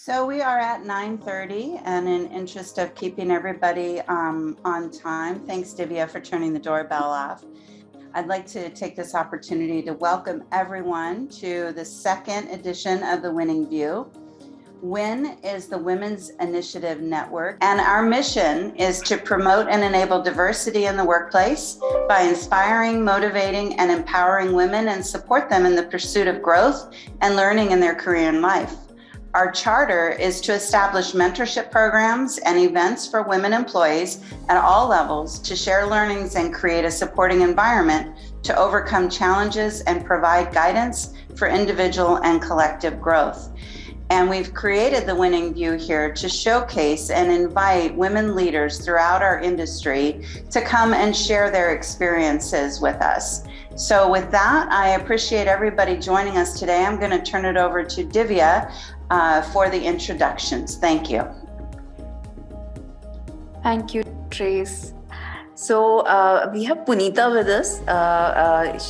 So we are at 9:30, and in interest of keeping everybody on time, thanks Divya for turning the doorbell off. I'd like to take this opportunity to welcome everyone to the second edition of the Winning View. WIN is the Women's Initiative Network, and our mission is to promote and enable diversity in the workplace by inspiring, motivating, and empowering women and support them in the pursuit of growth and learning in their career and life. Our charter is to establish mentorship programs and events for women employees at all levels to share learnings and create a supporting environment to overcome challenges and provide guidance for individual and collective growth. And we've created the Winning View here to showcase and invite women leaders throughout our industry to come and share their experiences with us. So with that, I appreciate everybody joining us today. I'm going to turn it over to Divya for the introductions. Thank you. Thank you, Trace. So we have Punita with us.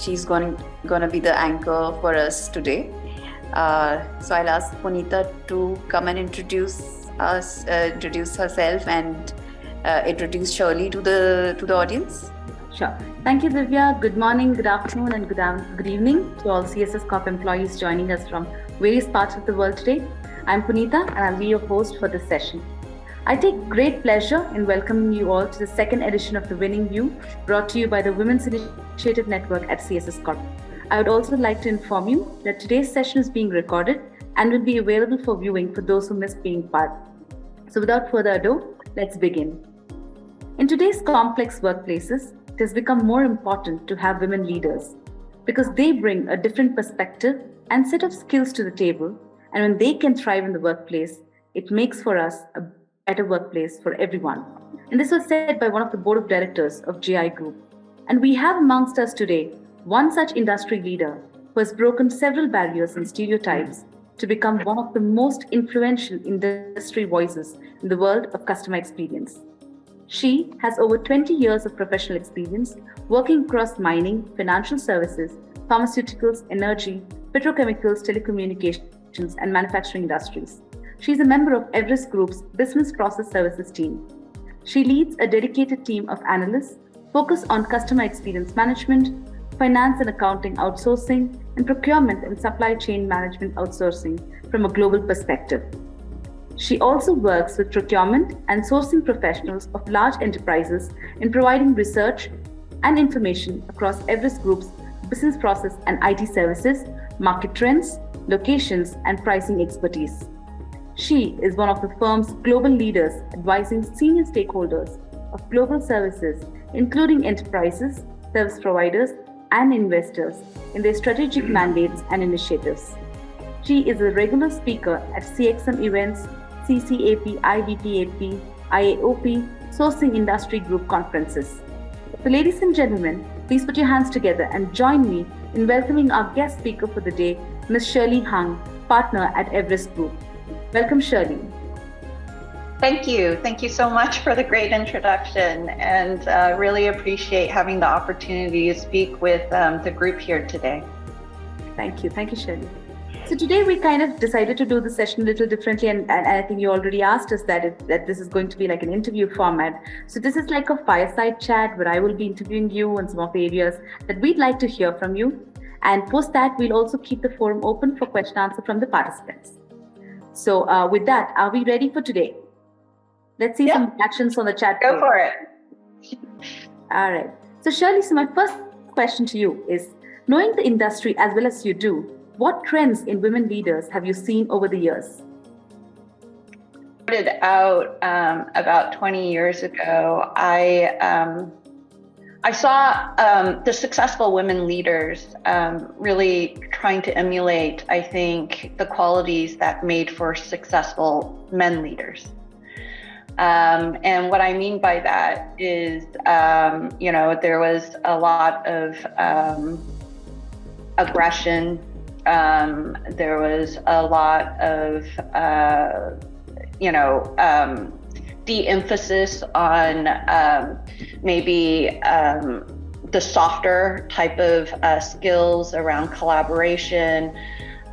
She's going to be the anchor for us today. So I'll ask Punita to come and introduce herself and introduce Shirley to the audience. Sure. Thank you, Divya. Good morning, good afternoon, and good evening to all CSS Corp employees joining us from various parts of the world today. I'm Punita, and I'll be your host for this session. I take great pleasure in welcoming you all to the second edition of the Winning View, brought to you by the Women's Initiative Network at CSS Corp. I would also like to inform you that today's session is being recorded and will be available for viewing for those who missed being part. So without further ado, let's begin. In today's complex workplaces, it has become more important to have women leaders because they bring a different perspective and set of skills to the table. And when they can thrive in the workplace, it makes for us a better workplace for everyone. And this was said by one of the board of directors of GI Group. And we have amongst us today one such industry leader who has broken several barriers and stereotypes to become one of the most influential industry voices in the world of customer experience. She has over 20 years of professional experience working across mining, financial services, pharmaceuticals, energy, petrochemicals, telecommunications, and manufacturing industries. She is a member of Everest Group's Business Process Services team. She leads a dedicated team of analysts focused on customer experience management, finance and accounting outsourcing, and procurement and supply chain management outsourcing from a global perspective. She also works with procurement and sourcing professionals of large enterprises in providing research and information across Everest Group's business process and IT services, market trends, locations, and pricing expertise. She is one of the firm's global leaders advising senior stakeholders of global services, including enterprises, service providers, and investors in their strategic mandates and initiatives. She is a regular speaker at CXM events, CCAP, IBPAP, IAOP, Sourcing Industry Group conferences. So ladies and gentlemen, please put your hands together and join me in welcoming our guest speaker for the day, Ms. Shirley Hung, partner at Everest Group. Welcome, Shirley. Thank you. Thank you so much for the great introduction, and really appreciate having the opportunity to speak with the group here today. Thank you. Thank you, Shirley. So today we kind of decided to do the session a little differently, and I think you already asked us that this is going to be like an interview format. So this is like a fireside chat where I will be interviewing you on some of the areas that we'd like to hear from you. And post that, we'll also keep the forum open for question and answer from the participants. So with that, are we ready for today? Let's see some reactions on the chat. Go for it. All right. So Shirley, so my first question to you is, knowing the industry as well as you do, what trends in women leaders have you seen over the years? Started out about 20 years ago. I saw the successful women leaders really trying to emulate, I think, the qualities that made for successful men leaders. And what I mean by that is, there was a lot of aggression. There was a lot of, de-emphasis on maybe the softer type of skills around collaboration,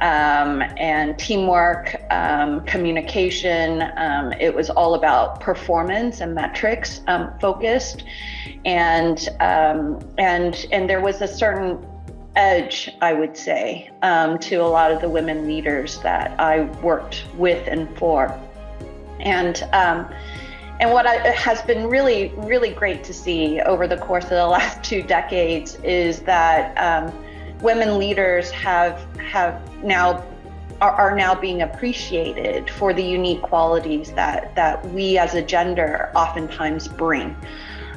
and teamwork, communication. It was all about performance and metrics focused, and there was a certain edge, I would say, to a lot of the women leaders that I worked with and for, and what has been really, really great to see over the course of the last 2 decades is that women leaders are now being appreciated for the unique qualities that we as a gender oftentimes bring.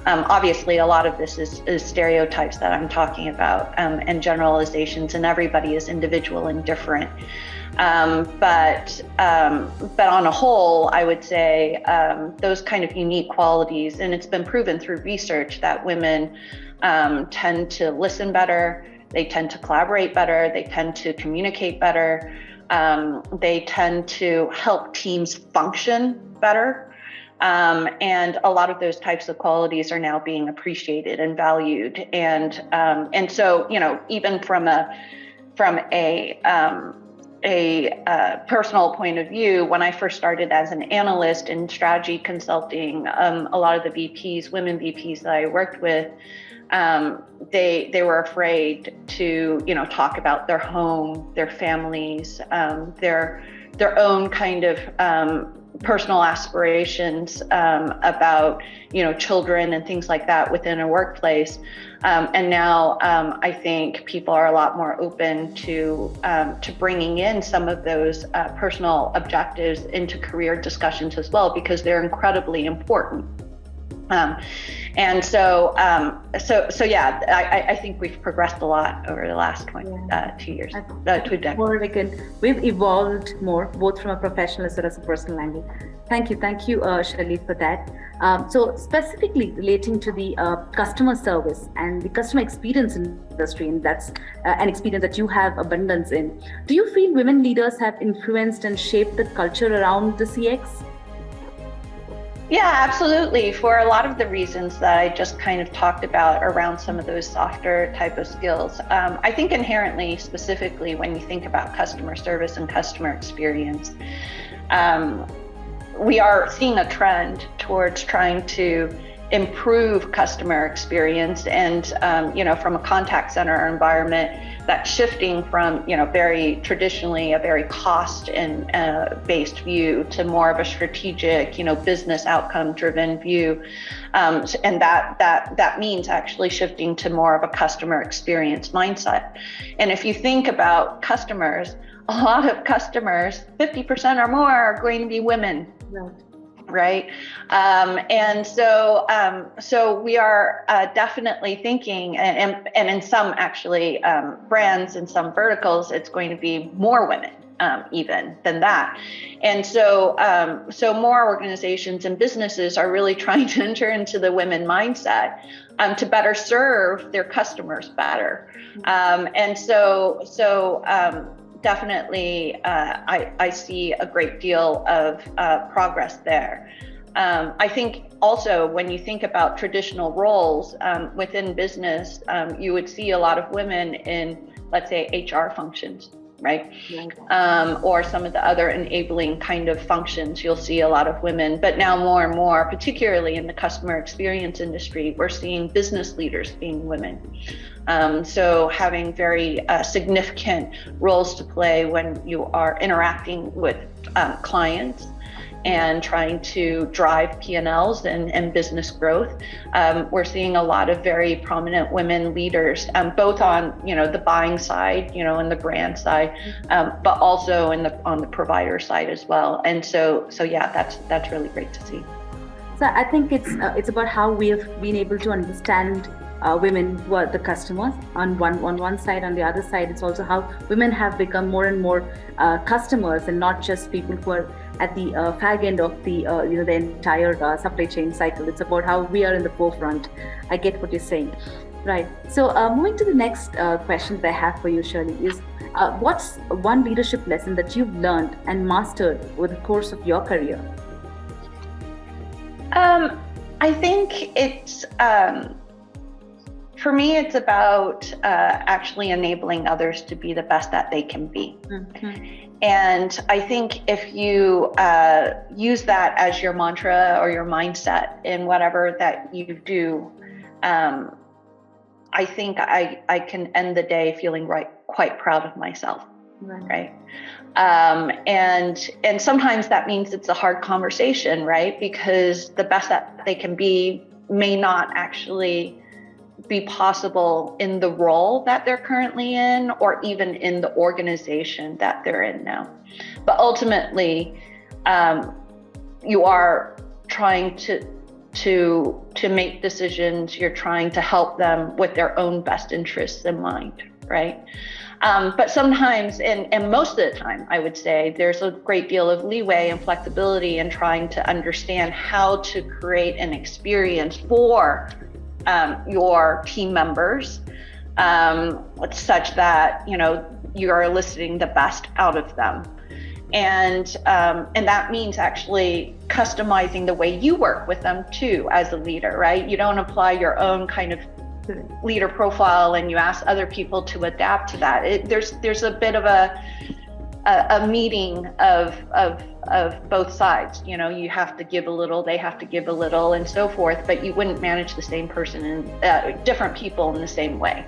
Obviously, a lot of this is stereotypes that I'm talking about, and generalizations, and everybody is individual and different. But on a whole, I would say those kind of unique qualities, and it's been proven through research that women tend to listen better, they tend to collaborate better, they tend to communicate better, they tend to help teams function better. And a lot of those types of qualities are now being appreciated and valued. And so, even from a personal point of view, when I first started as an analyst in strategy consulting, a lot of the VPs, women VPs that I worked with, they were afraid to, talk about their home, their families, their own kind of personal aspirations about, children and things like that within a workplace. And now I think people are a lot more open to bringing in some of those personal objectives into career discussions as well, because they're incredibly important. And so yeah, I think we've progressed a lot over the last 2 years, 2 decades. More we've evolved more, both from a professional as well as a personal angle. Thank you, Shirley, for that. So specifically relating to the customer service and the customer experience industry, and that's an experience that you have abundance in. Do you feel women leaders have influenced and shaped the culture around the CX? Yeah, absolutely. For a lot of the reasons that I just kind of talked about around some of those softer type of skills. I think inherently, specifically, when you think about customer service and customer experience, we are seeing a trend towards trying to improve customer experience, and from a contact center environment, that's shifting from very traditionally a very cost and based view to more of a strategic business outcome driven view, and that means actually shifting to more of a customer experience mindset. And if you think about customers, a lot of customers, 50% or more, are going to be women. Right. And so we are definitely thinking, and in some actually brands and some verticals, it's going to be more women even than that. And so more organizations and businesses are really trying to enter into the women mindset to better serve their customers better. And so definitely, I see a great deal of progress there. I think also when you think about traditional roles within business, you would see a lot of women in, let's say, HR functions, right? Or some of the other enabling kind of functions, you'll see a lot of women. But now more and more, particularly in the customer experience industry, we're seeing business leaders being women. So having very significant roles to play when you are interacting with clients and trying to drive P&Ls and business growth. We're seeing a lot of very prominent women leaders, both on the buying side, and the brand side, but also on the provider side as well. And so yeah, that's really great to see. So I think it's about how we have been able to understand women who are the customers on one side. On the other side, it's also how women have become more and more customers, and not just people who are at the fag end of the the entire supply chain cycle. It's about how we are in the forefront. I get what you're saying, right? So moving to the next question that I have for you, Shirley, is what's one leadership lesson that you've learned and mastered over the course of your career? I think it's for me, it's about actually enabling others to be the best that they can be. Mm-hmm. And I think if you use that as your mantra or your mindset in whatever that you do, I think I can end the day feeling quite proud of myself, right? And sometimes that means it's a hard conversation, right? Because the best that they can be may not actually be possible in the role that they're currently in, or even in the organization that they're in now. But ultimately, you are trying to make decisions. You're trying to help them with their own best interests in mind, right? But sometimes, and most of the time, I would say, there's a great deal of leeway and flexibility in trying to understand how to create an experience for your team members, such that you are eliciting the best out of them, and that means actually customizing the way you work with them too as a leader, right? You don't apply your own kind of leader profile and you ask other people to adapt to that. There's a bit of a meeting of both sides. You have to give a little, they have to give a little, and so forth, but you wouldn't manage the same person and different people in the same way,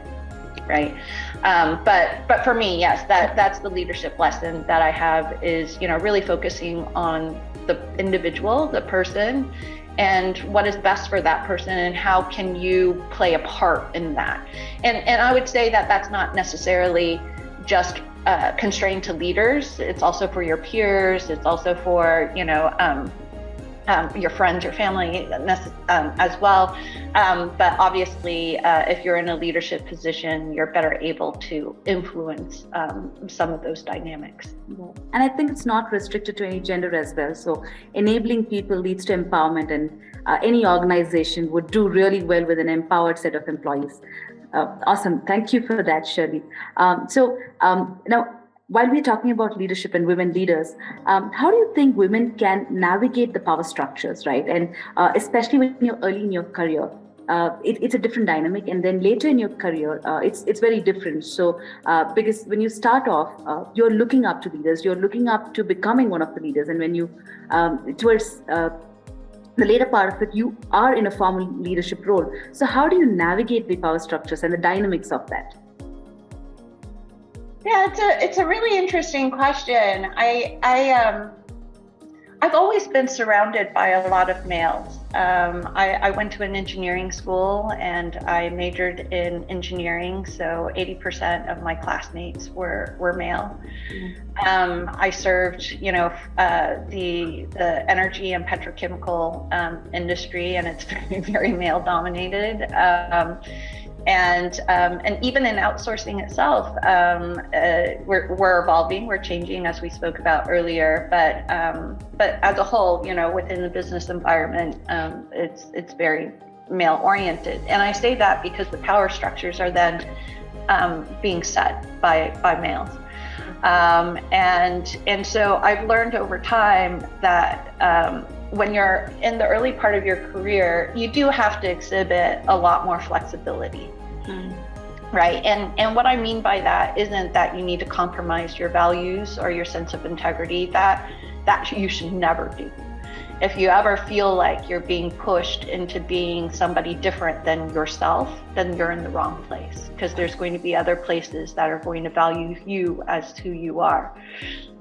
right? But for me, yes, that's the leadership lesson that I have, is really focusing on the individual, the person, and what is best for that person, and how can you play a part in that. And I would say that that's not necessarily just constrained to leaders. It's also for your peers. It's also for your friends, your family, as well. But obviously, if you're in a leadership position, you're better able to influence some of those dynamics. And I think it's not restricted to any gender as well. So enabling people leads to empowerment, and any organization would do really well with an empowered set of employees. Awesome. Thank you for that, Shirley. Now, while we're talking about leadership and women leaders, how do you think women can navigate the power structures, right? And especially when you're early in your career, it's a different dynamic, and then later in your career, it's very different. So because when you start off, you're looking up to leaders, you're looking up to becoming one of the leaders, and when you towards the later part of it, you are in a formal leadership role. So how do you navigate the power structures and the dynamics of that? Yeah, it's a really interesting question. I've always been surrounded by a lot of males. I went to an engineering school and I majored in engineering, so 80% of my classmates were male. I served, the energy and petrochemical industry, and it's very, very male dominated. And even in outsourcing itself, we're evolving, we're changing, as we spoke about earlier. But as a whole, within the business environment, it's very male oriented. And I say that because the power structures are then being set by males. And so I've learned over time that when you're in the early part of your career, you do have to exhibit a lot more flexibility. Right. And what I mean by that isn't that you need to compromise your values or your sense of integrity. That you should never do. If you ever feel like you're being pushed into being somebody different than yourself, then you're in the wrong place, because there's going to be other places that are going to value you as who you are.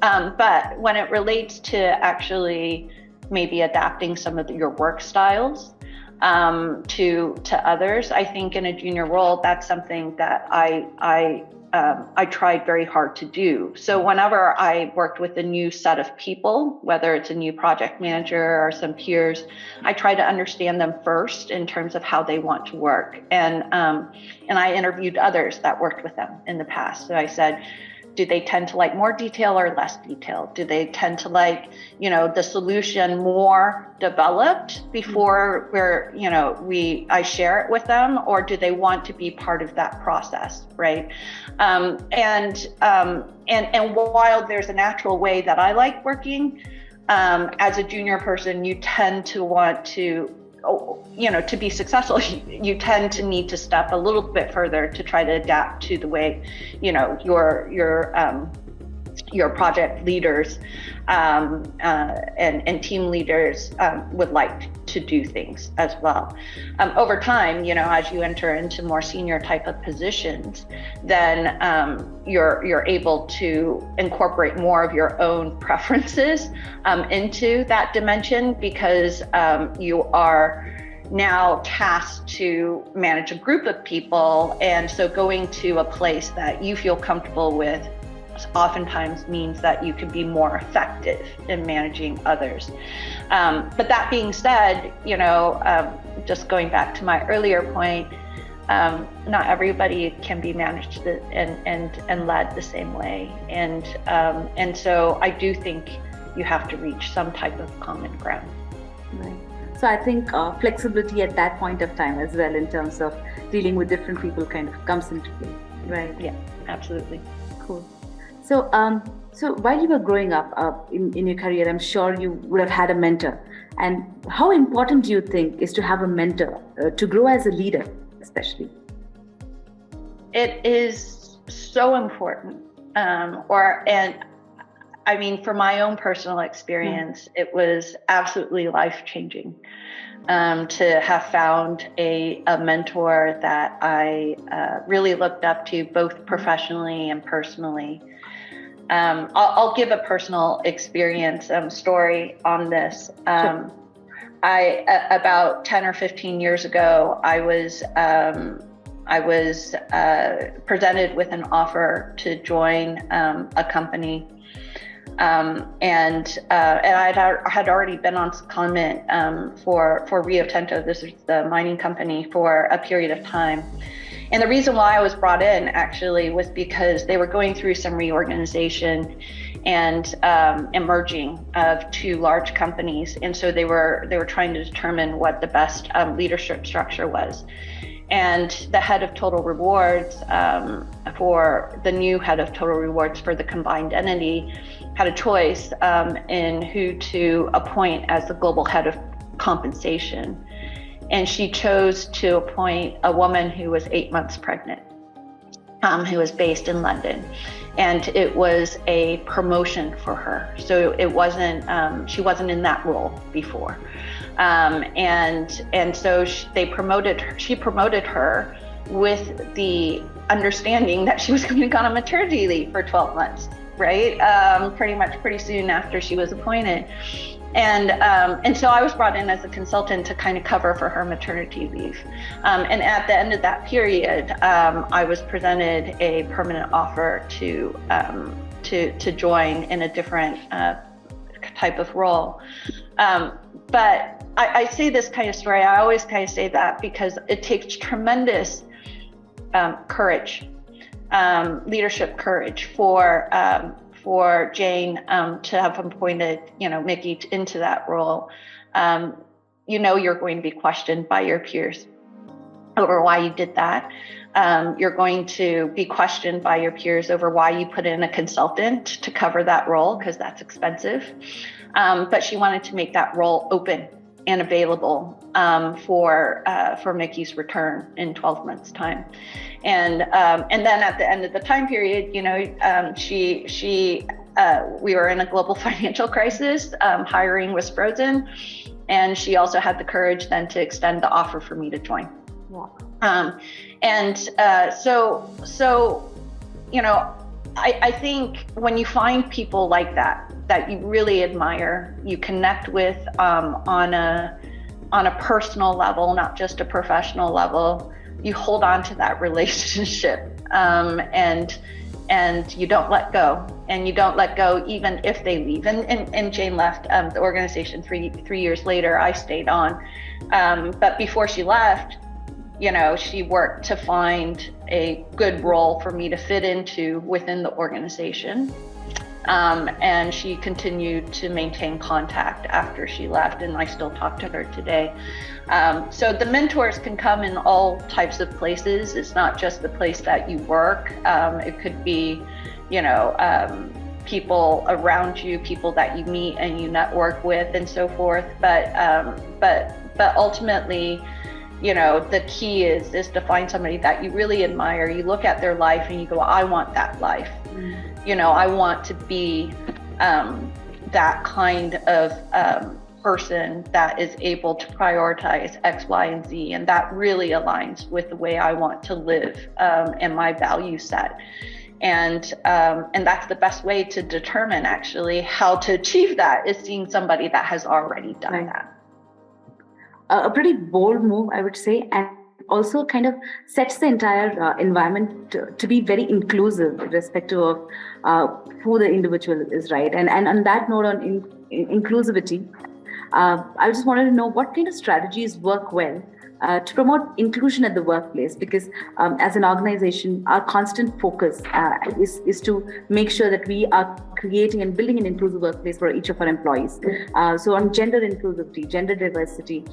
But when it relates to actually maybe adapting some of your work styles to others, I think in a junior role, that's something that I tried very hard to do. So whenever I worked with a new set of people, whether it's a new project manager or some peers, I try to understand them first in terms of how they want to work. And I interviewed others that worked with them in the past. So I said, do they tend to like more detail or less detail? Do they tend to like, the solution more developed before I share it with them, or do they want to be part of that process, right? And while there's a natural way that I like working, as a junior person, you tend to want to to be successful, you tend to need to step a little bit further to try to adapt to the way, your project leaders and team leaders would like to do things as well. Over time, as you enter into more senior type of positions, then you're able to incorporate more of your own preferences into that dimension, because you are now tasked to manage a group of people. And so going to a place that you feel comfortable with oftentimes means that you can be more effective in managing others. But that being said, just going back to my earlier point, not everybody can be managed and led the same way. And so I do think you have to reach some type of common ground. Right. So I think flexibility at that point of time as well, in terms of dealing with different people, kind of comes into play. Right. Yeah, absolutely. Cool. So, so while you were growing up in your career, I'm sure you would have had a mentor. And how important do you think is to have a mentor to grow as a leader, especially? It is so important. For my own personal experience, it was absolutely life-changing to have found a mentor that I really looked up to, both professionally and personally. I'll give a personal experience story on this. Sure. About 10 or 15 years ago, I was presented with an offer to join a company, and I had already been on secondment for Rio Tinto. This is the mining company, for a period of time. And the reason why I was brought in actually was because they were going through some reorganization and emerging of two large companies. And so they were trying to determine what the best leadership structure was. And the head of Total Rewards, for the new head of Total Rewards for the combined entity, had a choice in who to appoint as the global head of compensation. And she chose to appoint a woman who was 8 months pregnant, who was based in London. And it was a promotion for her. So it wasn't, she wasn't in that role before. And so she promoted her with the understanding that she was going to go on a maternity leave for 12 months, right? Pretty soon after she was appointed. And so I was brought in as a consultant to kind of cover for her maternity leave. And at the end of that period, I was presented a permanent offer to join in a different type of role. But I say this kind of story, I always kind of say that because it takes tremendous courage, leadership courage for Jane to have appointed, Mickey into that role. You're going to be questioned by your peers over why you did that. You're going to be questioned by your peers over why you put in a consultant to cover that role, because that's expensive. But she wanted to make that role open and available for Mickey's return in 12 months' time. And then at the end of the time period, we were in a global financial crisis, hiring was frozen, and she also had the courage then to extend the offer for me to join. Wow. I think when you find people like that you really admire, you connect with on a personal level, not just a professional level, you hold on to that relationship, and you don't let go, and you don't let go even if they leave. And Jane left the organization three years later. I stayed on, but before she left, she worked to find a good role for me to fit into within the organization. And she continued to maintain contact after she left, and I still talk to her today. So the mentors can come in all types of places. It's not just the place that you work. It could be, people around you, people that you meet and you network with and so forth. But ultimately, you know, the key is to find somebody that you really admire. You look at their life and you go, I want that life. You know, I want to be that kind of person that is able to prioritize X, Y, and Z, and that really aligns with the way I want to live and my value set. And that's the best way to determine actually how to achieve that, is seeing somebody that has already done that. A pretty bold move, I would say, and also kind of sets the entire environment to be very inclusive, irrespective of who the individual is, right? And on that note, on inclusivity, I just wanted to know what kind of strategies work well to promote inclusion at the workplace, because as an organization, our constant focus is to make sure that we are creating and building an inclusive workplace for each of our employees. So on gender inclusivity, gender diversity,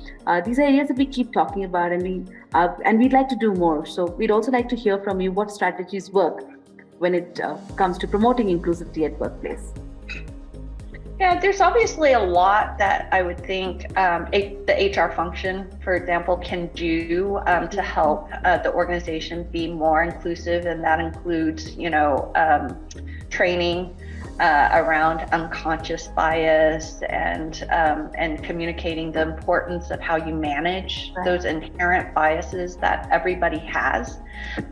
these are areas that we keep talking about, and we'd like to do more. So we'd also like to hear from you what strategies work when it comes to promoting inclusivity at workplace. Yeah, there's obviously a lot that I would think the HR function, for example, can do to help the organization be more inclusive, and that includes, you know, training around unconscious bias and communicating the importance of how you manage those inherent biases that everybody has.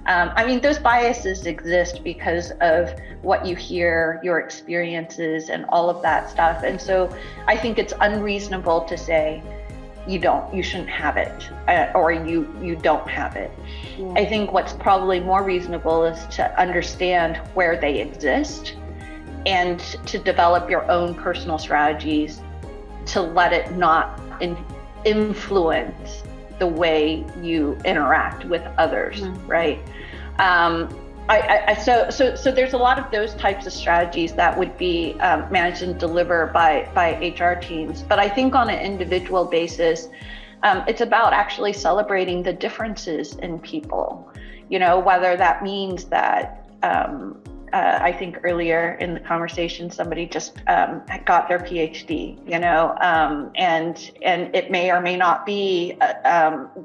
I mean, those biases exist because of what you hear, your experiences, and all of that stuff. And so I think it's unreasonable to say you shouldn't have it, or you don't have it. Yeah. I think what's probably more reasonable is to understand where they exist and to develop your own personal strategies to let it not influence the way you interact with others, right? So there's a lot of those types of strategies that would be managed and delivered by HR teams. But I think on an individual basis, it's about actually celebrating the differences in people, you know, whether that means that I think earlier in the conversation, somebody just got their PhD, you know, and it may or may not be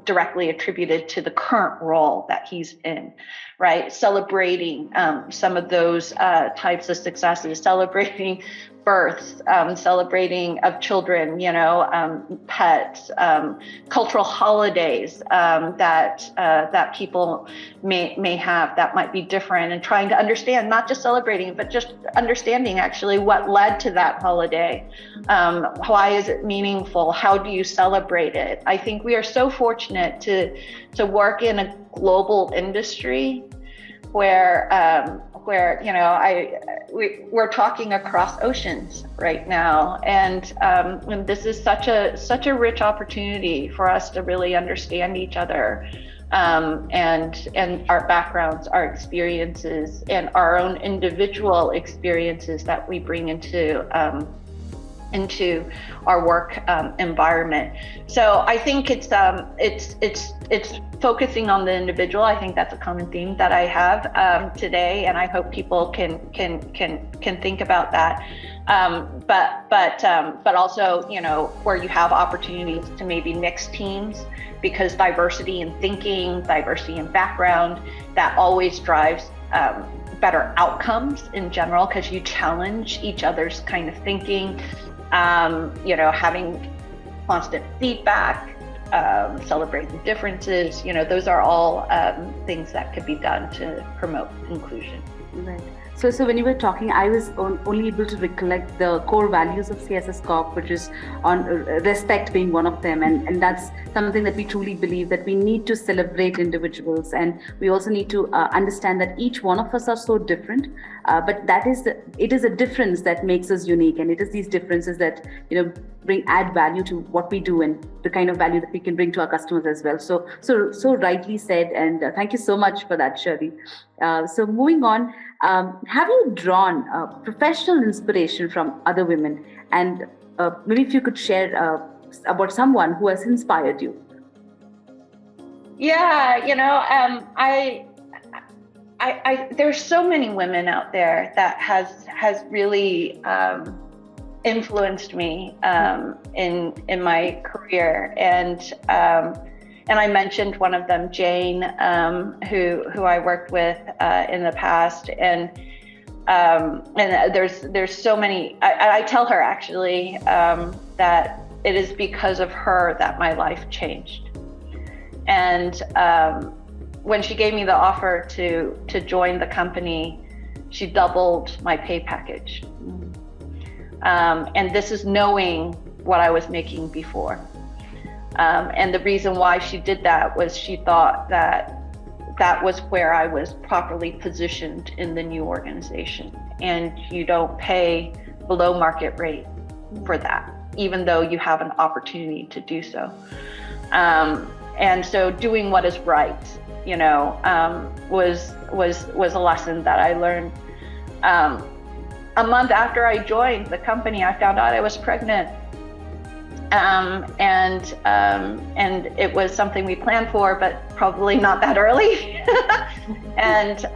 directly attributed to the current role that he's in, right? Celebrating some of those types of successes, celebrating births, celebrating of children, you know, pets, cultural holidays that people may have that might be different, and trying to understand, not just celebrating, but just understanding actually what led to that holiday. Why is it meaningful? How do you celebrate it? I think we are so fortunate to work in a global industry where you know we're talking across oceans right now, and this is such a rich opportunity for us to really understand each other, and our backgrounds, our experiences, and our own individual experiences that we bring into our work environment. So I think it's focusing on the individual. I think that's a common theme that I have today, and I hope people can think about that. But also, you know, where you have opportunities to maybe mix teams, because diversity in thinking, diversity in background, that always drives better outcomes in general, because you challenge each other's kind of thinking. You know, having constant feedback, celebrating differences, you know, those are all things that could be done to promote inclusion. Right. So when you were talking, I was only able to recollect the core values of CSS Corp, which is on respect being one of them. And that's something that we truly believe, that we need to celebrate individuals. And we also need to understand that each one of us are so different, but it is a difference that makes us unique. And it is these differences that, you know, add value to what we do and the kind of value that we can bring to our customers as well. So rightly said. And thank you so much for that, Shirley. So moving on, have you drawn professional inspiration from other women? And maybe if you could share about someone who has inspired you. Yeah, you know, there's so many women out there that has really influenced me in my career, and I mentioned one of them, Jane, who I worked with in the past, and there's so many. I tell her actually that it is because of her that my life changed, and when she gave me the offer to join the company, she doubled my pay package. And this is knowing what I was making before. And the reason why she did that was she thought that was where I was properly positioned in the new organization. And you don't pay below market rate for that, even though you have an opportunity to do so. And so doing what is right, was a lesson that I learned. A month after I joined the company, I found out I was pregnant, and it was something we planned for, but probably not that early. and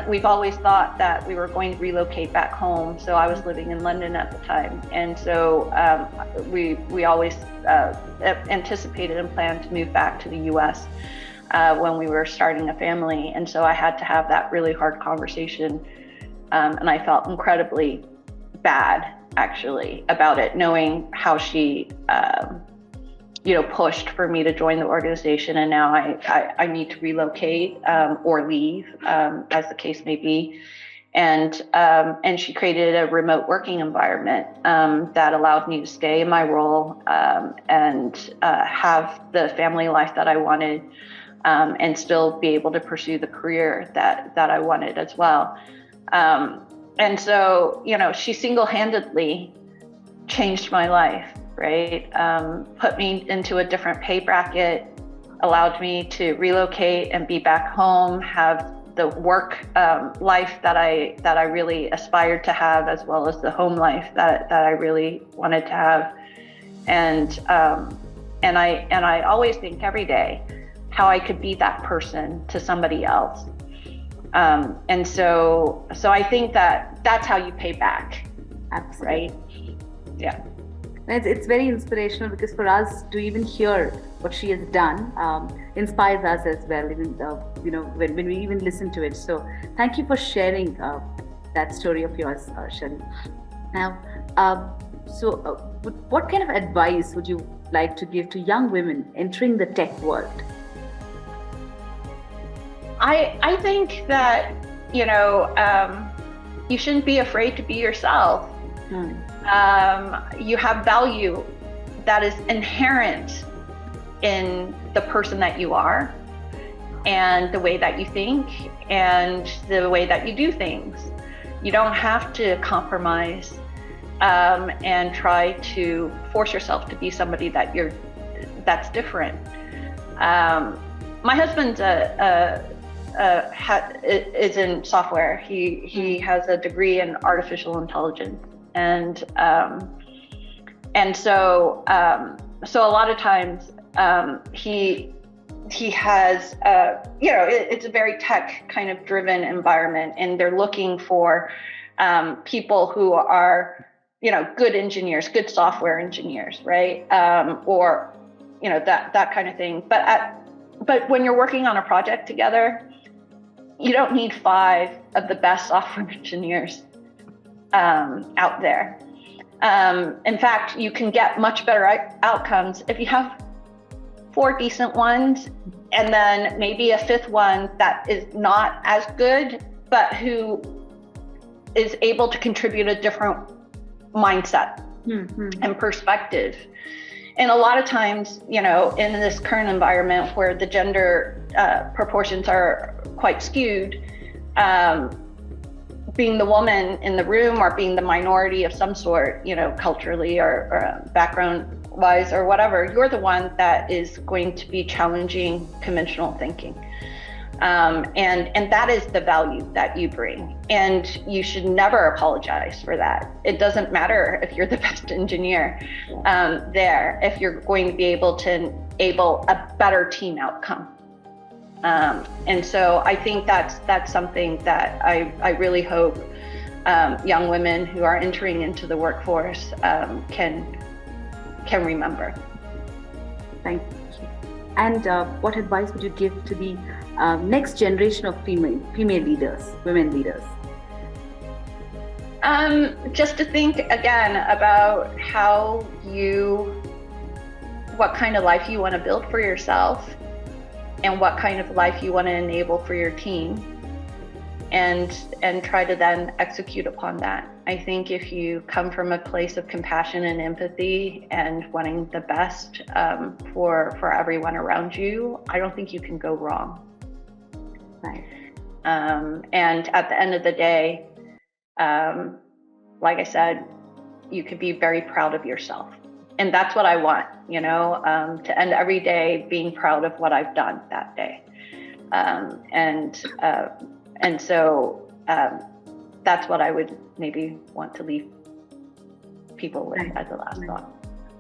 we've always thought that we were going to relocate back home. So I was living in London at the time, and so we always anticipated and planned to move back to the U.S. When we were starting a family, and so I had to have that really hard conversation. And I felt incredibly bad, actually, about it, knowing how she, pushed for me to join the organization. And now I need to relocate or leave, as the case may be. And she created a remote working environment that allowed me to stay in my role and have the family life that I wanted, and still be able to pursue the career that I wanted as well. And so, she single-handedly changed my life, right? Put me into a different pay bracket, allowed me to relocate and be back home, have the work life that I really aspired to have, as well as the home life that I really wanted to have. And I always think every day how I could be that person to somebody else. And so I think that's how you pay back. Absolutely. Right? Yeah. It's very inspirational, because for us to even hear what she has done inspires us as well, even when we even listen to it. So thank you for sharing that story of yours, Shirley. Now, what kind of advice would you like to give to young women entering the tech world? I think that, you shouldn't be afraid to be yourself. You have value that is inherent in the person that you are, and the way that you think, and the way that you do things. You don't have to compromise and try to force yourself to be somebody that's different. My husband's is in software. He has a degree in artificial intelligence, and so a lot of times he has it's a very tech kind of driven environment, and they're looking for people who are good engineers, good software engineers, right? Or that kind of thing. But when you're working on a project together, you don't need 5 of the best software engineers out there. In fact, you can get much better outcomes if you have 4 decent ones, and then maybe a 5th one that is not as good, but who is able to contribute a different mindset and perspective. And a lot of times, in this current environment where the gender proportions are quite skewed, being the woman in the room, or being the minority of some sort, culturally or background wise or whatever, you're the one that is going to be challenging conventional thinking. And that is the value that you bring. And you should never apologize for that. It doesn't matter if you're the best engineer there, if you're going to be able to enable a better team outcome. And so I think that's something that I really hope young women who are entering into the workforce can remember. Thank you. And what advice would you give to the next generation of female leaders, women leaders? Just to think again about what kind of life you want to build for yourself and what kind of life you want to enable for your team, and try to then execute upon that. I think if you come from a place of compassion and empathy and wanting the best for everyone around you, I don't think you can go wrong. Right. And at the end of the day, like I said, you could be very proud of yourself. And that's what I want, to end every day being proud of what I've done that day. And so that's what I would maybe want to leave people with as a last thought.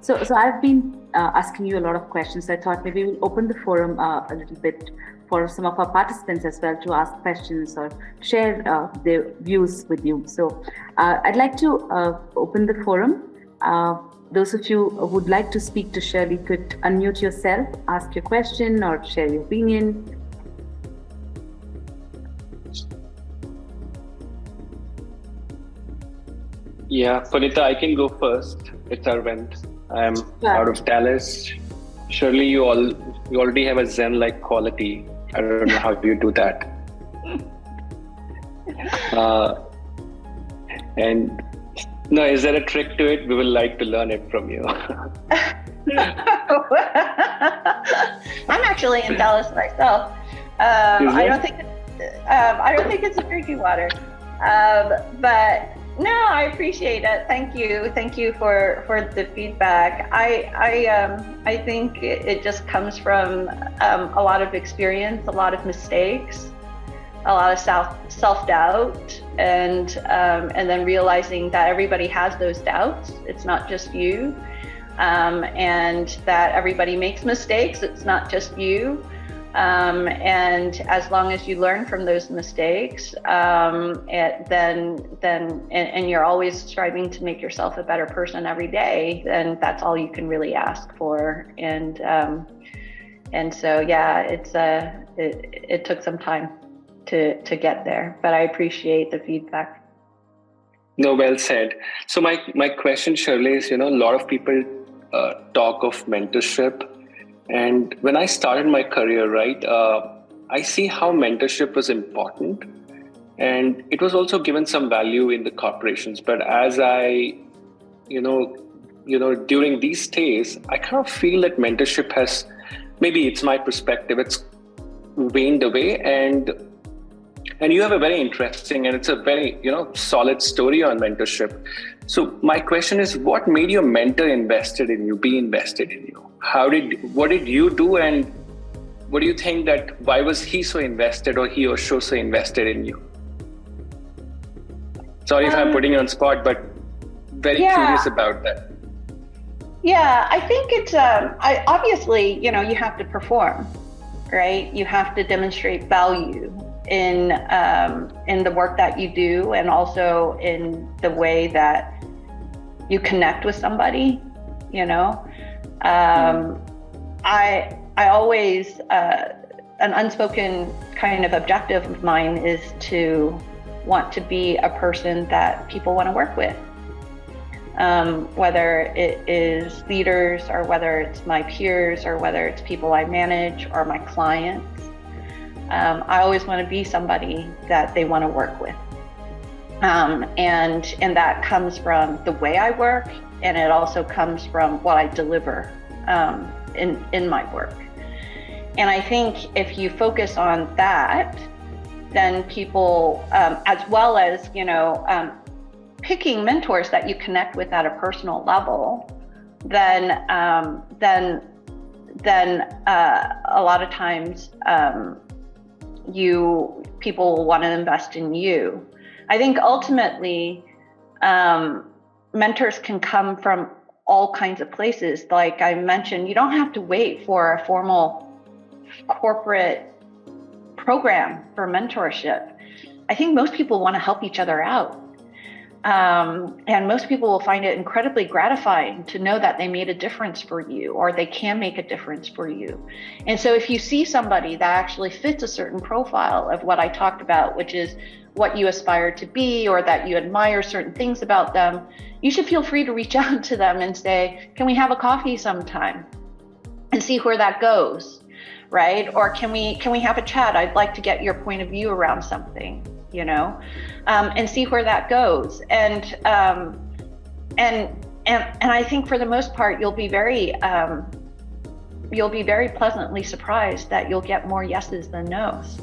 So I've been asking you a lot of questions. I thought maybe we'll open the forum a little bit for some of our participants as well to ask questions or share their views with you. So I'd like to open the forum. Those of you who would like to speak to Shirley could unmute yourself, ask your question or share your opinion. Yeah, Punita, I can go first. It's Arvind. I'm out of Dallas. Surely you already have a Zen-like quality. I don't know how you do that. And no, is there a trick to it? We would like to learn it from you. I'm actually in Dallas myself. I don't think it's a drinking water, but. No, I appreciate it. Thank you for the feedback. I think it just comes from a lot of experience, a lot of mistakes, a lot of self-doubt, and then realizing that everybody has those doubts. It's not just you, and that everybody makes mistakes. It's not just you. And as long as you learn from those mistakes, then you're always striving to make yourself a better person every day, then that's all you can really ask for. And so yeah, it took some time to get there, but I appreciate the feedback. No, well said. So my question, Shirley, is, a lot of people talk of mentorship. And when I started my career, right, I see how mentorship was important, and it was also given some value in the corporations. But as I, during these days, I kind of feel that mentorship has, maybe it's my perspective, it's waned away. And you have a very interesting, and it's a very, solid story on mentorship. So my question is, what made your mentor be invested in you? What did you do, and what do you think that why was he so invested, or he or she so invested in you? Sorry if I'm putting you on spot, but very curious about that. Yeah, I think it's obviously, you have to perform, right? You have to demonstrate value in the work that you do, and also in the way that you connect with somebody, I always, an unspoken kind of objective of mine is to want to be a person that people want to work with. Whether it is leaders, or whether it's my peers, or whether it's people I manage, or my clients. I always want to be somebody that they want to work with. And that comes from the way I work, and it also comes from what I deliver in my work. And I think if you focus on that, then people, as well as picking mentors that you connect with at a personal level, then a lot of times people will want to invest in you. I think ultimately, mentors can come from all kinds of places. Like I mentioned, you don't have to wait for a formal corporate program for mentorship, I think most people want to help each other out. And most people will find it incredibly gratifying to know that they made a difference for you, or they can make a difference for you. And so if you see somebody that actually fits a certain profile of what I talked about, which is what you aspire to be, or that you admire certain things about them, you should feel free to reach out to them and say, can we have a coffee sometime and see where that goes, right? Or can we have a chat? I'd like to get your point of view around something, you know, and see where that goes. And I think for the most part, you'll be very pleasantly surprised that you'll get more yeses than nos.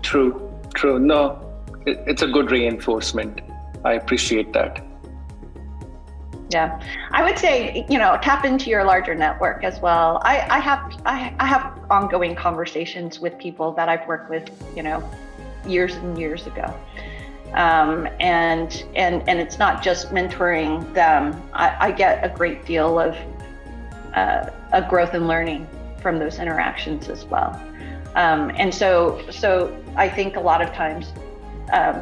True. No, it's a good reinforcement. I appreciate that. Yeah, I would say, you know, tap into your larger network as well. I have ongoing conversations with people that I've worked with, you know, years and years ago. And it's not just mentoring them. I get a great deal of growth and learning from those interactions as well. And so I think a lot of times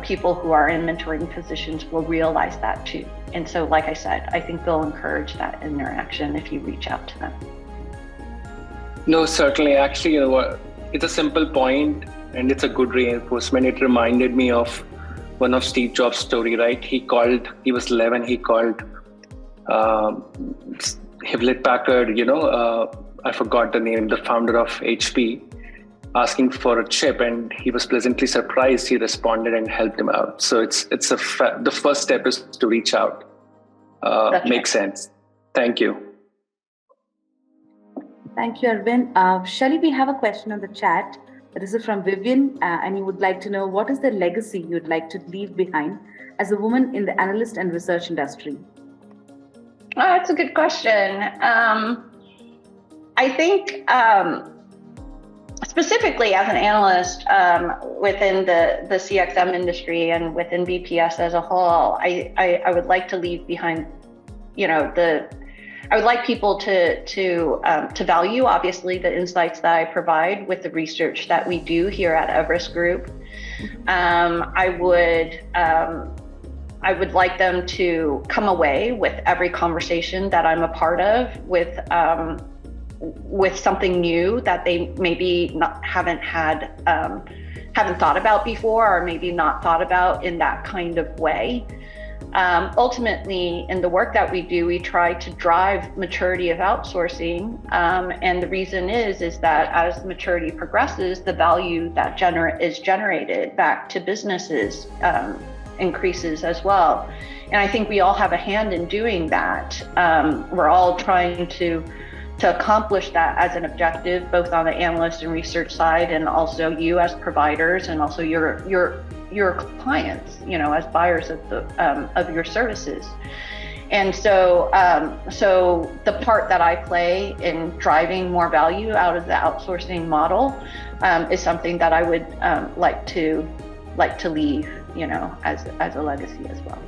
people who are in mentoring positions will realize that too. And so, like I said, I think they'll encourage that interaction if you reach out to them. No, certainly. Actually, you know what? It's a simple point and it's a good reinforcement. It reminded me of one of Steve Jobs' story, right? He was 11, he called Hewlett Packard, you know, I forgot the name, the founder of HP, asking for a chip, and he was pleasantly surprised. He responded and helped him out. So the first step is to reach out. Makes sense. Thank you. Thank you, Arvind. Shirley, we have a question on the chat. This is from Vivian, and you would like to know, what is the legacy you'd like to leave behind as a woman in the analyst and research industry? Oh, that's a good question. I think specifically as an analyst within the CXM industry and within BPS as a whole, I would like to leave behind, you know, I would like people to value, obviously, the insights that I provide with the research that we do here at Everest Group. I would like them to come away with every conversation that I'm a part of with something new that they maybe haven't thought about before, or maybe not thought about in that kind of way. Ultimately, in the work that we do, we try to drive maturity of outsourcing, and the reason is that as maturity progresses, the value that is generated back to businesses increases as well. And I think we all have a hand in doing that. We're all trying to accomplish that as an objective, both on the analyst and research side, and also you as providers, and also your clients, you know, as buyers of your services. And so the part that I play in driving more value out of the outsourcing model is something that I would like to leave, you know, as a legacy as well.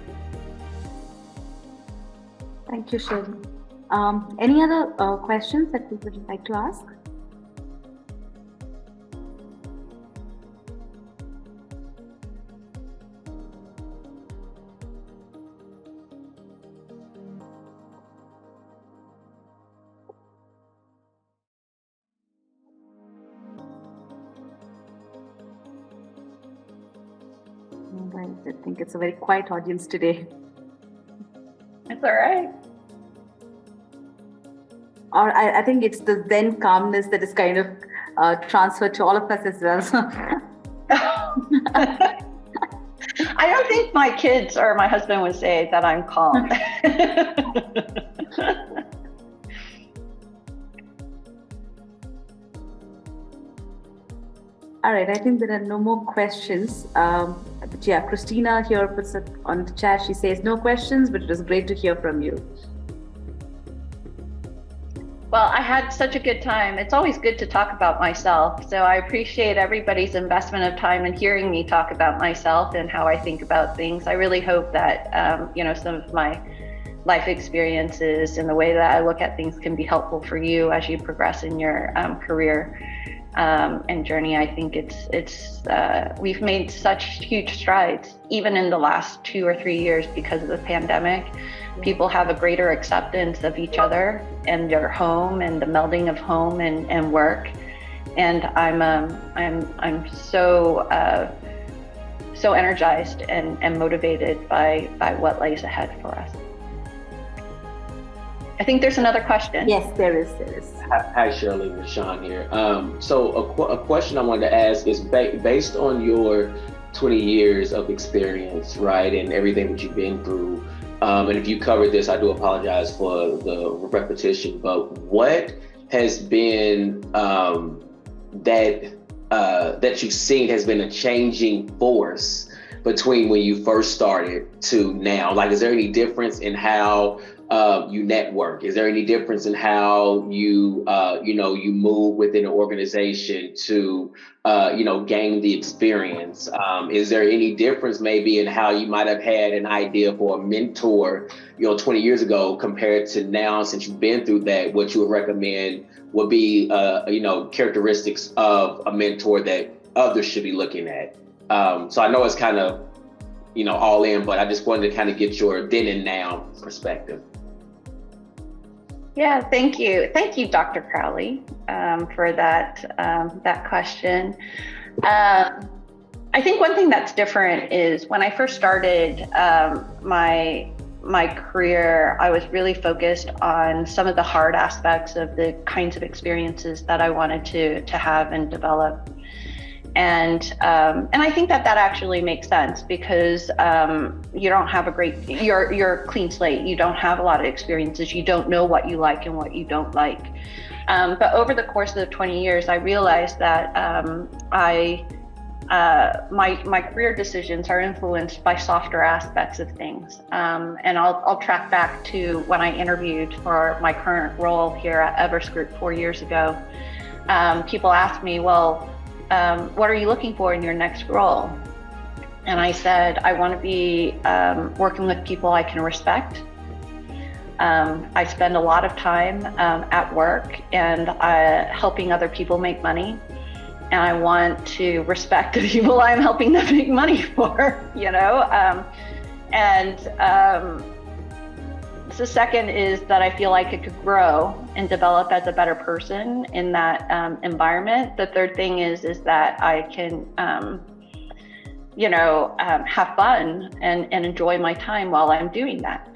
Thank you, Shirley. Any other questions that we would like to ask? Right. I think it's a very quiet audience today. It's all right. Or I think it's the Zen calmness that is kind of transferred to all of us as well. I don't think my kids or my husband would say that I'm calm. All right, I think there are no more questions. But yeah, Christina here puts it on the chat. She says no questions, but it was great to hear from you. Well, I had such a good time. It's always good to talk about myself. So I appreciate everybody's investment of time in hearing me talk about myself and how I think about things. I really hope that, you know, some of my life experiences and the way that I look at things can be helpful for you as you progress in your career. and journey. I think we've made such huge strides, even in the last 2 or 3 years because of the pandemic. People have a greater acceptance of each other and their home and the melding of home and work. And I'm so energized and motivated by what lays ahead for us. I think there's another question. Yes, there is. Hi, Shirley. Rashawn here. So a question I wanted to ask is based on your 20 years of experience, right, and everything that you've been through. And if you covered this, I do apologize for the repetition, but what has been that you've seen has been a changing force between when you first started to now? Like, is there any difference in how you network? Is there any difference in how you you move within an organization to gain the experience? Is there any difference maybe in how you might have had an idea for a mentor 20 years ago compared to now, since you've been through that? What you would recommend would be characteristics of a mentor that others should be looking at? So I know it's kind of all in, but I just wanted to kind of get your then and now perspective. Yeah, thank you, Dr. Crowley, for that question. I think one thing that's different is when I first started my career, I was really focused on some of the hard aspects of the kinds of experiences that I wanted to have and develop. And I think that actually makes sense because you don't have you're a clean slate. You don't have a lot of experiences. You don't know what you like and what you don't like. But over the course of the 20 years, I realized that my career decisions are influenced by softer aspects of things. And I'll track back to when I interviewed for my current role here at Everest Group 4 years ago. People asked me, well, what are you looking for in your next role? And I said, I want to be working with people I can respect. I spend a lot of time at work and helping other people make money. And I want to respect the people I'm helping them make money for, So the second is that I feel like I could grow and develop as a better person in that environment. The third thing is that I can, have fun and enjoy my time while I'm doing that.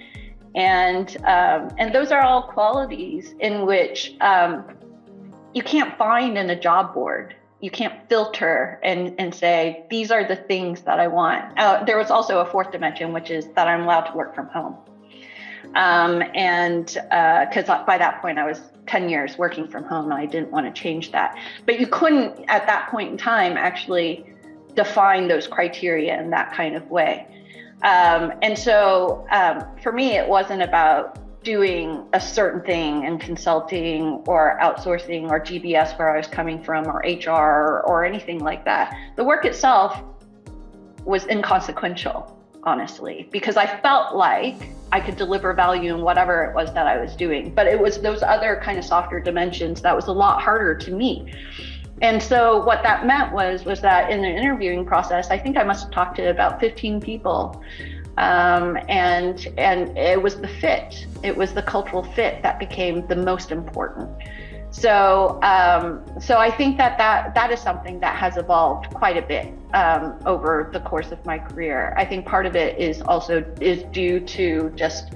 And those are all qualities in which you can't find in a job board. You can't filter and say, these are the things that I want. There was also a fourth dimension, which is that I'm allowed to work from home. Because by that point I was 10 years working from home and I didn't want to change that. But you couldn't at that point in time actually define those criteria in that kind of way. For me, it wasn't about doing a certain thing in consulting or outsourcing or GBS where I was coming from or HR or anything like that. The work itself was inconsequential, honestly, because I felt like I could deliver value in whatever it was that I was doing. But it was those other kind of softer dimensions that was a lot harder to meet. And so what that meant was that in the interviewing process, I think I must have talked to about 15 people. And it was the fit. It was the cultural fit that became the most important. So I think that is something that has evolved quite a bit over the course of my career. I think part of it is due to just,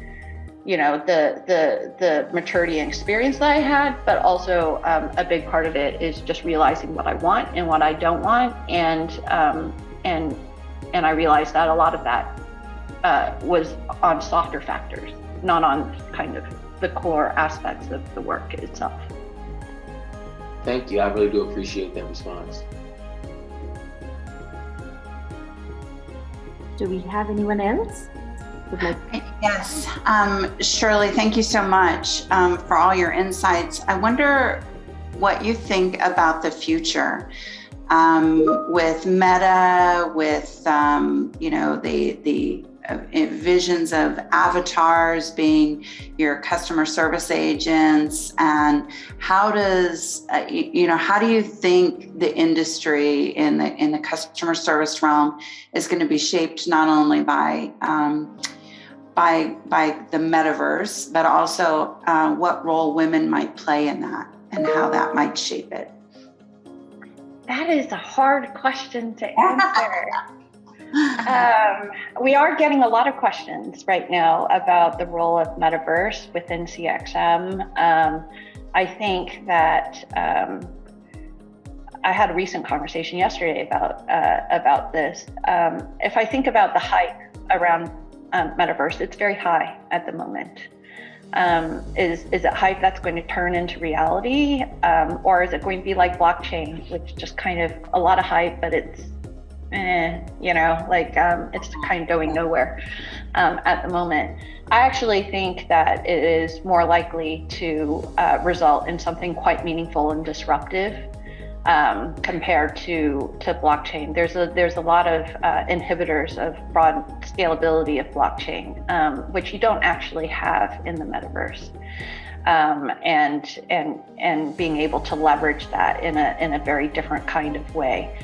the maturity and experience that I had, but also a big part of it is just realizing what I want and what I don't want, and I realized that a lot of that was on softer factors, not on kind of the core aspects of the work itself. Thank you. I really do appreciate that response. Do we have anyone else? Yes. Shirley, thank you so much for all your insights. I wonder what you think about the future with Meta, with the visions of avatars being your customer service agents, and how does how do you think the industry in the customer service realm is going to be shaped not only by the metaverse, but also what role women might play in that and how that might shape it? That is a hard question to answer. We are getting a lot of questions right now about the role of metaverse within CXM. I think that I had a recent conversation yesterday about this. If I think about the hype around metaverse, it's very high at the moment. Is it hype that's going to turn into reality, or is it going to be like blockchain, which just kind of a lot of hype, but it's it's kind of going nowhere at the moment. I actually think that it is more likely to result in something quite meaningful and disruptive compared to blockchain. There's a lot of inhibitors of broad scalability of blockchain, which you don't actually have in the metaverse. And being able to leverage that in a very different kind of way.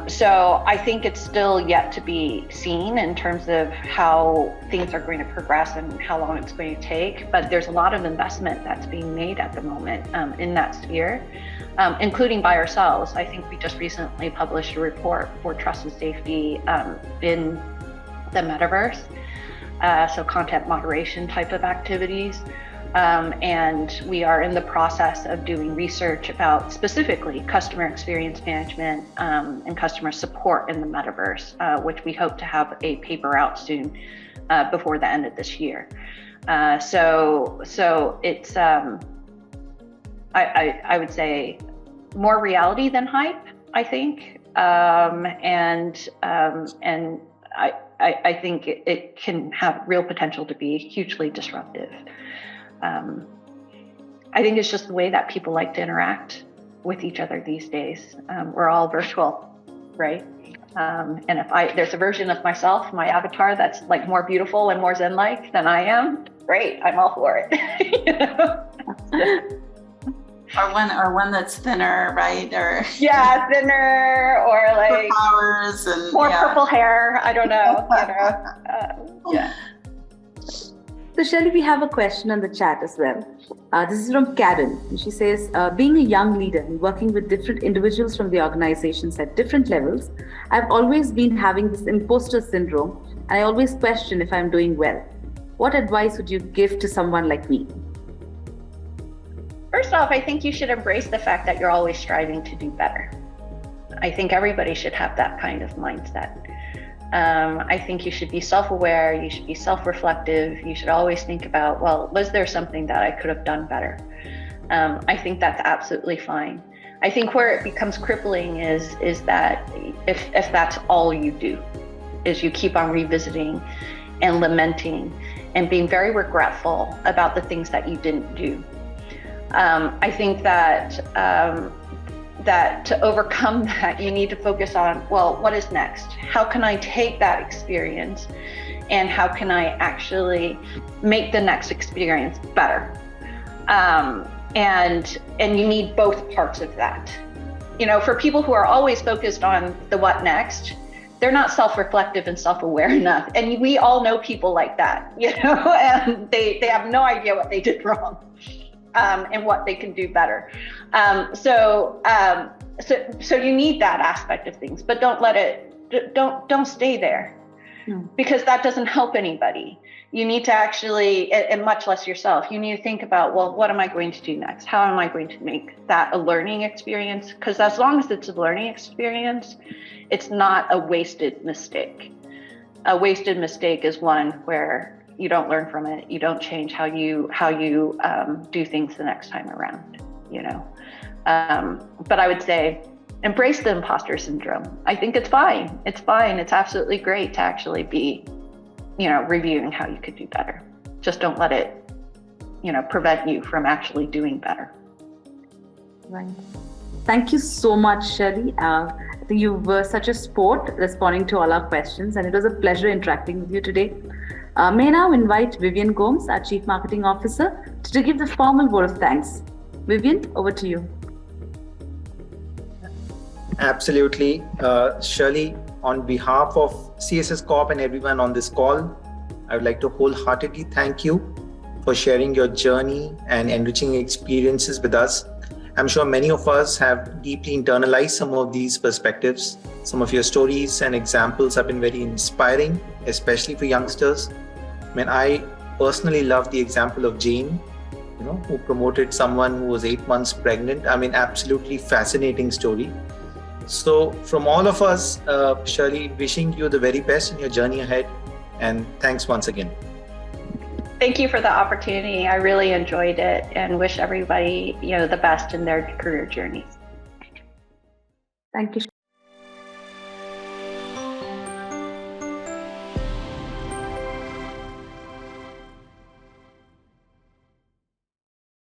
So I think it's still yet to be seen in terms of how things are going to progress and how long it's going to take. But there's a lot of investment that's being made at the moment in that sphere, including by ourselves. I think we just recently published a report for trust and safety in the metaverse, so content moderation type of activities. And we are in the process of doing research about specifically customer experience management and customer support in the metaverse, which we hope to have a paper out soon before the end of this year. So it's, I would say, more reality than hype, I think. And I think it can have real potential to be hugely disruptive. I think it's just the way that people like to interact with each other these days. We're all virtual, right? And if there's a version of myself, my avatar, that's like more beautiful and more Zen-like than I am, great, I'm all for it. Or one that's thinner, right? Or thinner, or like flowers and more purple hair. I don't know. Yeah. So Shirley, we have a question on the chat as well. This is from Karen. She says, being a young leader and working with different individuals from the organizations at different levels, I've always been having this imposter syndrome, and I always question if I'm doing well. What advice would you give to someone like me? First off, I think you should embrace the fact that you're always striving to do better. I think everybody should have that kind of mindset. I think you should be self-aware, you should be self-reflective, you should always think about, well, was there something that I could have done better? I think that's absolutely fine. I think where it becomes crippling is that if that's all you do, is you keep on revisiting and lamenting and being very regretful about the things that you didn't do. I think that to overcome that, you need to focus on, well, what is next? How can I take that experience and how can I actually make the next experience better? And you need both parts of that. For people who are always focused on the what next, they're not self-reflective and self-aware enough. And we all know people like that, and they have no idea what they did wrong. And what they can do better. So you need that aspect of things, but don't stay there, because that doesn't help anybody. You need to actually, and much less yourself, you need to think about, well, what am I going to do next? How am I going to make that a learning experience? Because as long as it's a learning experience, it's not a wasted mistake. A wasted mistake is one where you don't learn from it. You don't change how you do things the next time around, But I would say, embrace the imposter syndrome. I think it's fine. It's fine. It's absolutely great to actually be, reviewing how you could do better. Just don't let it, prevent you from actually doing better. Right. Thank you so much, Shirley. I You were such a sport responding to all our questions, and it was a pleasure interacting with you today. May I now invite Vivian Gomes, our Chief Marketing Officer, to give the formal vote of thanks. Vivian, over to you. Absolutely. Shirley, on behalf of CSS Corp and everyone on this call, I would like to wholeheartedly thank you for sharing your journey and enriching experiences with us. I'm sure many of us have deeply internalized some of these perspectives. Some of your stories and examples have been very inspiring, especially for youngsters. I mean, I personally love the example of Jane, who promoted someone who was 8 months pregnant. I mean, absolutely fascinating story. So from all of us, Shirley, wishing you the very best in your journey ahead. And thanks once again. Thank you for the opportunity. I really enjoyed it and wish everybody, the best in their career journeys. Thank you.